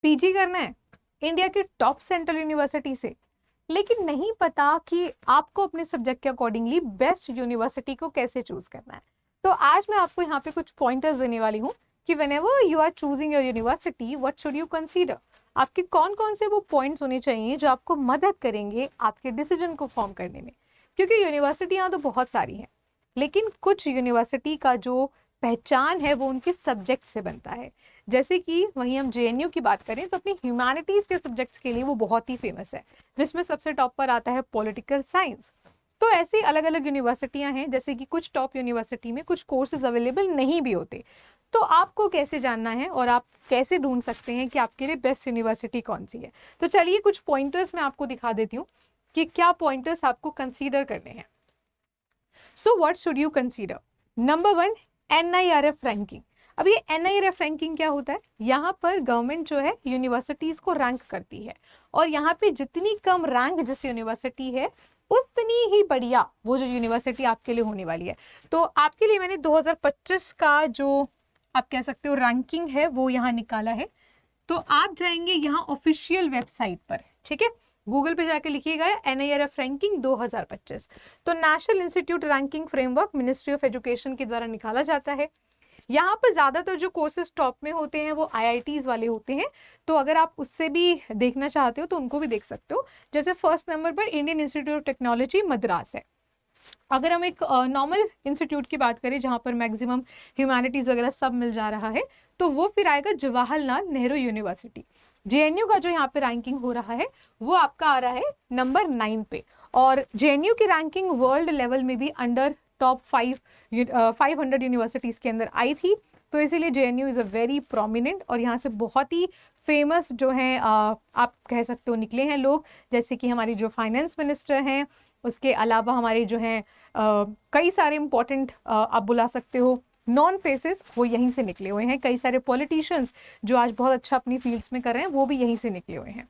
PG करना है India की टॉप सेंट्रल यूनिवर्सिटी से, लेकिन नहीं पता कि आपको अपने सब्जेक्ट के अकॉर्डिंगली बेस्ट यूनिवर्सिटी को कैसे चूज करना है। तो आज मैं आपको यहाँ पे कुछ पॉइंटर्स देने वाली हूँ कि whenever you are choosing your university what should you consider. आपके कौन कौन से वो पॉइंट्स होने चाहिए जो आपको मदद करेंगे आपके डिसीजन को फॉर्म करने में। क्योंकि यूनिवर्सिटियाँ तो बहुत सारी हैं, लेकिन कुछ यूनिवर्सिटी का जो पहचान है वो उनके सब्जेक्ट से बनता है। जैसे कि वहीं हम जेएनयू की बात करें तो अपनी ह्यूमैनिटीज के सब्जेक्ट्स के लिए वो बहुत ही फेमस है, जिसमें सबसे टॉप पर आता है पॉलिटिकल साइंस। तो ऐसी अलग अलग यूनिवर्सिटियां हैं, जैसे कि कुछ टॉप यूनिवर्सिटी में कुछ कोर्सेज अवेलेबल नहीं भी होते। तो आपको कैसे जानना है और आप कैसे ढूंढ सकते हैं कि आपके लिए बेस्ट यूनिवर्सिटी कौन सी है। तो चलिए कुछ पॉइंटर्स मैं आपको दिखा देती हूँ कि क्या पॉइंटर्स आपको कंसीडर करने हैं। So what should you consider. Number 1, NIRF ranking. अब ये NIRF रैंकिंग क्या होता है, यहाँ पर गवर्नमेंट जो है यूनिवर्सिटीज को रैंक करती है, और यहाँ पे जितनी कम रैंक जिस यूनिवर्सिटी है उतनी ही बढ़िया वो जो यूनिवर्सिटी आपके लिए होने वाली है। तो आपके लिए मैंने 2025 का जो आप कह सकते हो रैंकिंग है वो यहाँ निकाला है। तो आप जाएंगे यहाँ ऑफिशियल वेबसाइट पर, ठीक है, गूगल पे जाके लिखिएगा NIRF रैंकिंग 2025। तो national institute ranking framework ministry of education के द्वारा निकाला जाता है। यहाँ पर ज्यादातर जो कोर्सेज टॉप में होते हैं वो IITs वाले होते हैं, तो अगर आप उससे भी देखना चाहते हो तो उनको भी देख सकते हो। जैसे फर्स्ट नंबर पर Indian institute of technology Madras है। अगर हम एक नॉर्मल इंस्टीट्यूट की बात करें जहाँ पर मैक्सिमम ह्यूमैनिटीज वगैरह सब मिल जा रहा है, तो वो फिर आएगा जवाहरलाल नेहरू यूनिवर्सिटी। जेएनयू का जो यहाँ पे रैंकिंग हो रहा है वो आपका आ रहा है नंबर 9 पे, और जेएनयू की रैंकिंग वर्ल्ड लेवल में भी अंडर टॉप 500 यूनिवर्सिटीज के अंदर आई थी। तो इसीलिए JNU is a very prominent, और यहाँ से बहुत ही फेमस जो है आप कह सकते हो निकले हैं लोग, जैसे कि हमारी जो फाइनेंस मिनिस्टर हैं, उसके अलावा हमारे जो हैं कई सारे इंपॉर्टेंट आप बुला सकते हो नॉन फेसेस वो यहीं से निकले हुए हैं। कई सारे पॉलिटिशियंस जो आज बहुत अच्छा अपनी फील्ड्स में कर रहे हैं वो भी यहीं से निकले हुए हैं।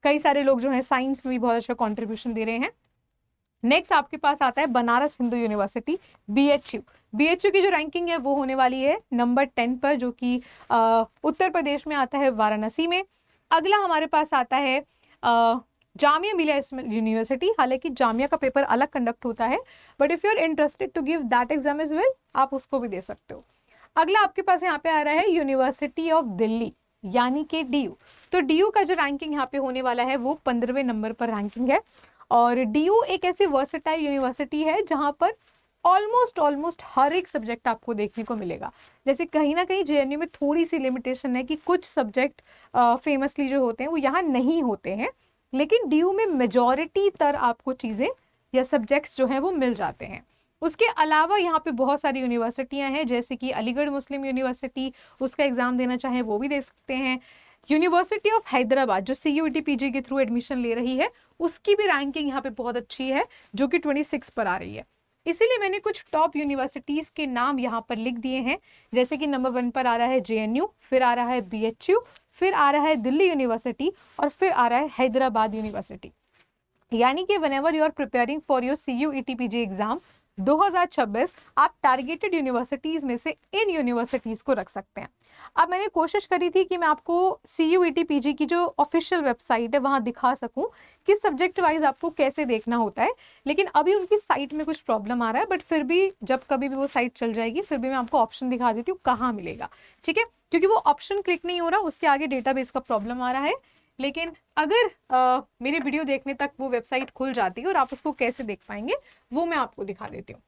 कई सारे लोग जो हैं साइंस में भी बहुत अच्छा कंट्रीब्यूशन दे रहे हैं। नेक्स्ट आपके पास आता है Banaras Hindu university BHU। BHU की जो रैंकिंग है वो होने वाली है नंबर 10 पर, जो कि उत्तर प्रदेश में आता है वाराणसी में। अगला हमारे पास आता है जामिया मिलिया यूनिवर्सिटी। हालांकि जामिया का पेपर अलग कंडक्ट होता है, but if you are interested to give that exam as well आप उसको भी दे सकते हो। अगला आपके पास यहाँ पे आ रहा है यूनिवर्सिटी ऑफ दिल्ली यानी कि DU। तो DU का जो रैंकिंग यहाँ पे होने वाला है वो 15वें नंबर पर रैंकिंग है। और DU एक ऐसी वर्सेटाइल यूनिवर्सिटी है जहाँ पर ऑलमोस्ट हर एक सब्जेक्ट आपको देखने को मिलेगा। जैसे कहीं ना कहीं जेएनयू में थोड़ी सी लिमिटेशन है कि कुछ सब्जेक्ट फेमसली जो होते हैं वो यहाँ नहीं होते हैं, लेकिन DU में मेजॉरिटी तर आपको चीज़ें या सब्जेक्ट्स जो हैं वो मिल जाते हैं। उसके अलावा यहाँ पे बहुत सारी यूनिवर्सिटियाँ हैं, जैसे कि अलीगढ़ मुस्लिम यूनिवर्सिटी, उसका एग्जाम देना चाहें वो भी दे सकते हैं। यूनिवर्सिटी ऑफ हैदराबाद जो CUET PG के थ्रू एडमिशन ले रही है, उसकी भी रैंकिंग यहाँ पे बहुत अच्छी है, जो कि 26 पर आ रही है। इसीलिए मैंने कुछ टॉप यूनिवर्सिटीज के नाम यहाँ पर लिख दिए हैं, जैसे कि नंबर 1 पर आ रहा है JNU, फिर आ रहा है BHU, फिर आ रहा है दिल्ली यूनिवर्सिटी, और फिर आ रहा है हैदराबाद यूनिवर्सिटी। यानी कि whenever you are preparing for your CUET PG exam 2026 आप टारगेटेड यूनिवर्सिटीज में से इन यूनिवर्सिटीज को रख सकते हैं। अब मैंने कोशिश करी थी कि मैं आपको CUET PG की जो ऑफिशियल वेबसाइट है वहां दिखा सकूं कि सब्जेक्ट वाइज आपको कैसे देखना होता है, लेकिन अभी उनकी साइट में कुछ प्रॉब्लम आ रहा है। बट फिर भी जब कभी भी वो साइट चल जाएगी फिर भी मैं आपको ऑप्शन दिखा देती हूँ कहाँ मिलेगा, ठीक है, क्योंकि वो ऑप्शन क्लिक नहीं हो रहा, उसके आगे डेटाबेस का प्रॉब्लम आ रहा है। लेकिन अगर मेरे वीडियो देखने तक वो वेबसाइट खुल जाती है और आप उसको कैसे देख पाएंगे वो मैं आपको दिखा देती हूँ।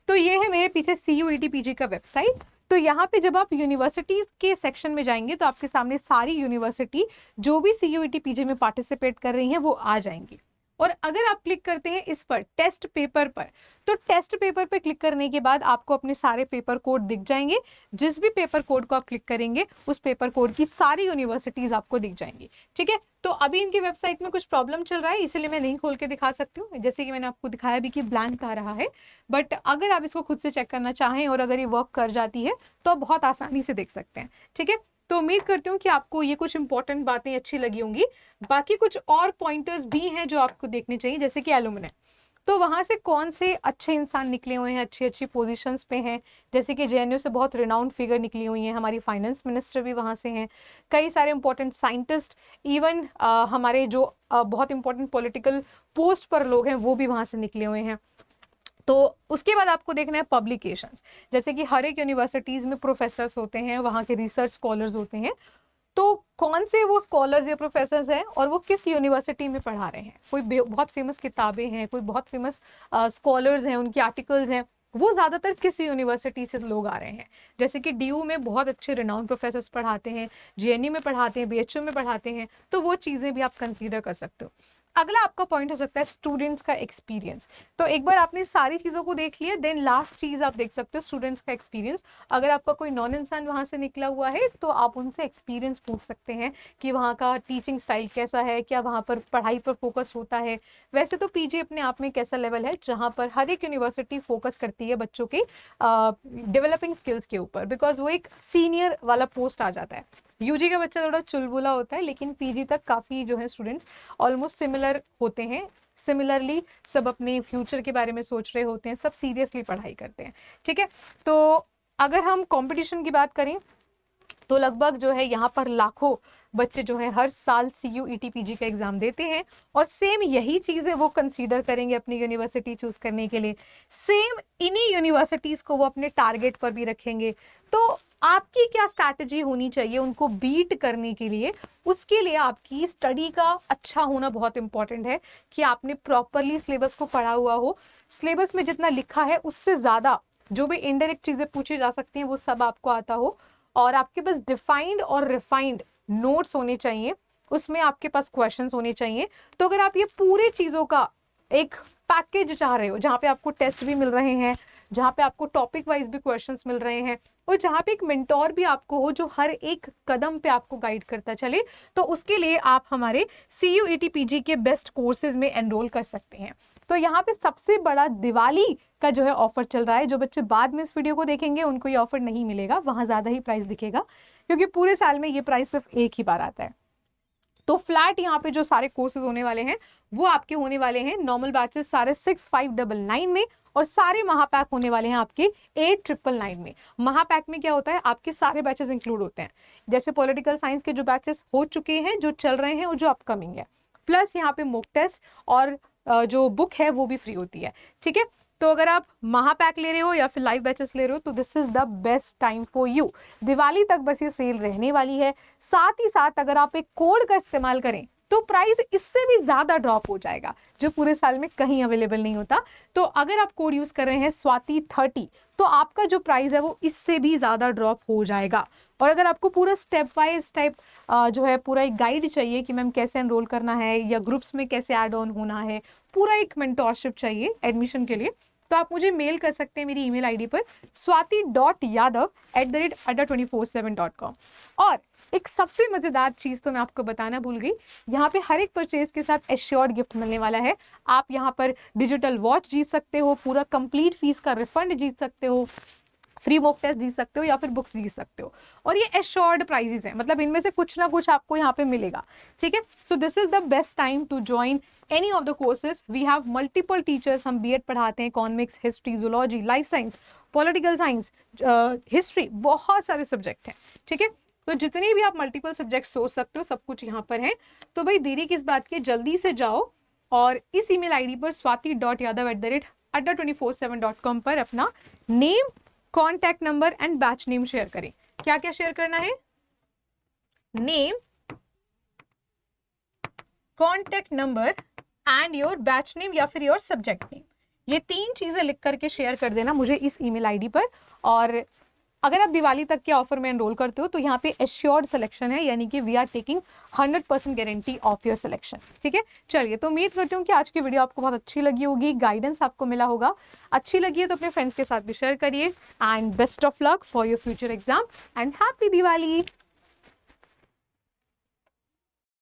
तो ये है मेरे पीछे CUET PG का वेबसाइट। तो यहाँ पे जब आप यूनिवर्सिटीज के सेक्शन में जाएंगे तो आपके सामने सारी यूनिवर्सिटी जो भी CUET PG में पार्टिसिपेट कर रही हैं वो आ जाएंगी। और अगर आप क्लिक करते हैं इस पर टेस्ट पेपर पर, तो टेस्ट पेपर पर क्लिक करने के बाद आपको अपने सारे पेपर कोड दिख जाएंगे। जिस भी पेपर कोड को आप क्लिक करेंगे उस पेपर कोड की सारी यूनिवर्सिटीज आपको दिख जाएंगी, ठीक है। तो अभी इनकी वेबसाइट में कुछ प्रॉब्लम चल रहा है, इसीलिए मैं नहीं खोल के दिखा सकती हूँ, जैसे कि मैंने आपको दिखाया भी कि ब्लैंक आ रहा है। बट अगर आप इसको खुद से चेक करना चाहें और अगर ये वर्क कर जाती है तो आप बहुत आसानी से देख सकते हैं, ठीक है। तो उम्मीद करती हूँ कि आपको ये कुछ इंपॉर्टेंट बातें अच्छी लगी होंगी। बाकी कुछ और पॉइंटर्स भी हैं जो आपको देखने चाहिए, जैसे कि एलुमनाई। तो वहाँ से कौन से अच्छे इंसान निकले हुए हैं, अच्छी अच्छी पोजीशंस पे हैं, जैसे कि जेएनयू से बहुत रिनाउंड फिगर निकली हुई हैं, हमारी फाइनेंस मिनिस्टर भी वहाँ से हैं, कई सारे इंपॉर्टेंट साइंटिस्ट, इवन हमारे जो बहुत इंपॉर्टेंट पॉलिटिकल पोस्ट पर लोग हैं वो भी वहाँ से निकले हुए हैं। तो उसके बाद आपको देखना है पब्लिकेशंस, जैसे कि हर एक यूनिवर्सिटीज़ में प्रोफेसर्स होते हैं, वहाँ के रिसर्च स्कॉलर्स होते हैं, तो कौन से वो स्कॉलर्स या प्रोफेसर्स हैं और वो किस यूनिवर्सिटी में पढ़ा रहे हैं। कोई बहुत फेमस किताबें हैं, कोई बहुत फेमस स्कॉलर्स हैं, उनके आर्टिकल्स हैं, वो ज़्यादातर किस यूनिवर्सिटी से लोग आ रहे हैं। जैसे कि डीयू में बहुत अच्छे रिनाउंड प्रोफेसर्स पढ़ाते हैं, जेएनयू में पढ़ाते हैं, बीएचयू में पढ़ाते हैं, तो वो चीज़ें भी आप कंसीडर कर सकते हो। अगला आपका पॉइंट हो सकता है स्टूडेंट्स का एक्सपीरियंस। तो एक बार आपने सारी चीज़ों को देख लिया, देन लास्ट चीज़ आप देख सकते हो स्टूडेंट्स का एक्सपीरियंस। अगर आपका कोई नॉन इंसान वहाँ से निकला हुआ है तो आप उनसे एक्सपीरियंस पूछ सकते हैं कि वहाँ का टीचिंग स्टाइल कैसा है, क्या वहाँ पर पढ़ाई पर फोकस होता है। वैसे तो पीजी अपने आप में कैसा लेवल है जहाँ पर हर एक यूनिवर्सिटी फोकस करती है बच्चों के डेवलपिंग स्किल्स के ऊपर, बिकॉज वो एक सीनियर वाला पोस्ट आ जाता है। यूजी का बच्चा थोड़ा चुलबुला होता है, लेकिन पीजी तक काफ़ी जो है स्टूडेंट्स ऑलमोस्ट सिमिलर होते हैं। सिमिलरली सब अपने फ्यूचर के बारे में सोच रहे होते हैं, सब सीरियसली पढ़ाई करते हैं। ठीक है, तो अगर हम कंपटीशन की बात करें तो लगभग जो है यहाँ पर लाखों बच्चे जो है हर साल CU ET PG का एग्जाम देते हैं, और सेम यही चीज़ें वो कंसीडर करेंगे अपनी यूनिवर्सिटी चूज करने के लिए। सेम इन्हीं यूनिवर्सिटीज़ को वो अपने टारगेट पर भी रखेंगे। तो आपकी क्या स्ट्रैटेजी होनी चाहिए उनको बीट करने के लिए? उसके लिए आपकी स्टडी का अच्छा होना बहुत इंपॉर्टेंट है, कि आपने प्रॉपरली सिलेबस को पढ़ा हुआ हो, सिलेबस में जितना लिखा है उससे ज़्यादा जो भी इनडायरेक्ट चीज़ें पूछी जा सकती हैं वो सब आपको आता हो, और आपके पास डिफाइंड और रिफाइंड नोट्स होने चाहिए, उसमें आपके पास क्वेश्चंस होने चाहिए। तो अगर आप ये पूरी चीज़ों का एक पैकेज चाह रहे हो, जहाँ पे आपको टेस्ट भी मिल रहे हैं, जहाँ पे आपको टॉपिक वाइज भी क्वेश्चंस मिल रहे हैं, और जहाँ पे एक मेंटोर भी आपको हो जो हर एक कदम पे आपको गाइड करता चले, तो उसके लिए आप हमारे CU ET PG के बेस्ट कोर्सेज में एनरोल कर सकते हैं। तो यहाँ पे सबसे बड़ा दिवाली का जो है ऑफर चल रहा है। जो बच्चे बाद में इस वीडियो को देखेंगे उनको ये ऑफर नहीं मिलेगा, वहाँ ज़्यादा ही प्राइस दिखेगा, क्योंकि पूरे साल में ये प्राइस सिर्फ एक ही बार आता है। तो फ्लैट यहाँ पे जो सारे कोर्सेज होने वाले हैं वो आपके होने वाले हैं नॉर्मल बैचेस सारे 6599 में, और सारे महापैक होने वाले हैं आपके 8999 में। महापैक में क्या होता है, आपके सारे बैचेस इंक्लूड होते हैं, जैसे पॉलिटिकल साइंस के जो बैचेस हो चुके हैं, जो चल रहे हैं और जो अपकमिंग है, प्लस यहाँ पे मॉक टेस्ट और जो बुक है वो भी फ्री होती है। ठीक है, तो अगर आप महापैक ले रहे हो या फिर लाइव बैचेस ले रहे हो तो this is the best time for you. Diwali तक बस ये सेल रहने वाली है। साथ ही साथ अगर आप एक कोड का इस्तेमाल करें तो प्राइस इससे भी ज्यादा ड्रॉप हो जाएगा, जो पूरे साल में कहीं अवेलेबल नहीं होता। तो अगर आप कोड यूज कर रहे हैं स्वाति30, तो आपका जो प्राइस है वो इससे भी ज्यादा ड्रॉप हो जाएगा। और अगर आपको पूरा स्टेप बाय स्टेप जो है पूरा एक गाइड चाहिए कि मैम कैसे एनरोल करना है या ग्रुप्स में कैसे ऐड ऑन होना है, पूरा एक मेंटोरशिप चाहिए एडमिशन के लिए, तो आप मुझे मेल कर सकते हैं मेरी ईमेल आईडी पर swati.yadav@adda247.com। और एक सबसे मजेदार चीज तो मैं आपको बताना भूल गई, यहाँ पे हर एक परचेज के साथ एश्योर्ड गिफ्ट मिलने वाला है। आप यहाँ पर डिजिटल वॉच जीत सकते हो, पूरा कंप्लीट फीस का रिफंड जीत सकते हो, फ्री मॉक टेस्ट जीत सकते हो, या फिर बुक्स जीत सकते हो। और ये एश्योर्ड प्राइजेस हैं, मतलब इनमें से कुछ ना कुछ आपको यहाँ पे मिलेगा। ठीक है, so this is the best time to join any of the courses. We have multiple teachers, हम बीएड पढ़ाते हैं, economics, history, zoology, life science, political science, history, बहुत सारे सब्जेक्ट हैं। ठीक है, तो जितने भी आप मल्टीपल सब्जेक्ट सोच सकते हो सब कुछ यहाँ पर है। तो भाई देरी किस बात की, जल्दी से जाओ और इस ईमेल आईडी पर swati.yadav@adda247.com पर अपना name, contact number and batch name share करें। क्या क्या शेयर करना है? Name, contact number and your batch name या फिर योर सब्जेक्ट नेम। ये 3 चीजें लिख करके शेयर कर देना मुझे इस ईमेल आईडी पर। और अगर आप दिवाली तक के ऑफर में एनरोल करते हो तो यहाँ पे एश्योर्ड सिलेक्शन है, यानी कि we are taking 100% guarantee of your selection. ठीक है, चलिए, तो उम्मीद करती हूँ कि आज की वीडियो आपको बहुत अच्छी लगी होगी, गाइडेंस आपको मिला होगा। अच्छी लगी है तो अपने फ्रेंड्स के साथ भी शेयर करिए, and best of luck for your future exam and happy Diwali.